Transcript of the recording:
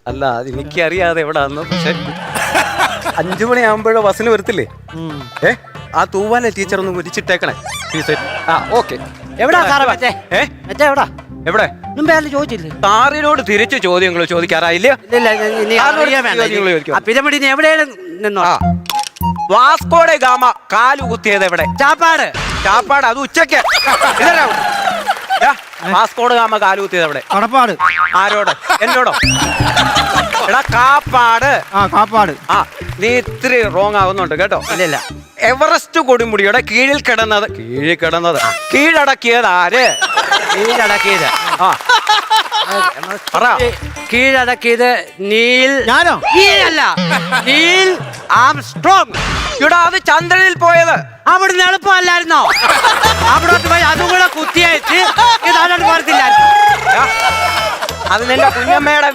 അല്ല അത് എനിക്കറിയാതെ എവിടാന്ന്. പക്ഷെ 5 മണിയാകുമ്പോഴോ ബസ്സിന് വരത്തില്ലേ? ആ തൂവാലെ ടീച്ചർ ഒന്ന് മുരിച്ചിട്ടേക്കണേ. ഓക്കെ. എവിടാ സാറേ മറ്റേ എവിടാ? എവിടെ? മുമ്പേ ആരും ചോദിച്ചില്ലേ? സാറിനോട് തിരിച്ച് ചോദ്യങ്ങൾ ചോദിക്കാറായില്ല. പിരമിഡിന് എവിടെയാണ് നിന്നോ? വാസ്കോടെ ഗാമ കാലു കുത്തിയത് എവിടെ? ചാപ്പാട്. ചാപ്പാട് അത് ഉച്ചക്ക്. വാസ്കോട് ഗാമ കാലു കുത്തിയത് എവിടെ? കടപ്പാട്. ആരോട്? എന്നോടോ? എടാ കാപ്പാട്. കാപ്പാട്. നീ ഇത്തിരി റോങ് ആകുന്നുണ്ട് കേട്ടോ. ഇല്ല. എവറസ്റ്റ് കൊടുമുടിയുടെ കീഴിൽ കിടന്നത് കീഴടക്കിയത് ആര്? കീഴടക്കിയത് പറ. കീഴടക്കിയത് നീൽ. ഞാനോ? നീലല്ല, നീൽ ആംസ്ട്രോങ്. ഇവിടെ അത് ചന്ദ്രനിൽ പോയത് അവിടുന്ന് എളുപ്പമല്ലായിരുന്നോ? അവിടോട്ട് പോയി അതും കൂടെ കുത്തിയയച്ച് ഇത് അതോട്ട് പോരത്തില്ലായിരുന്നു. അത് നിന്റെ കുഞ്ഞമ്മയുടെ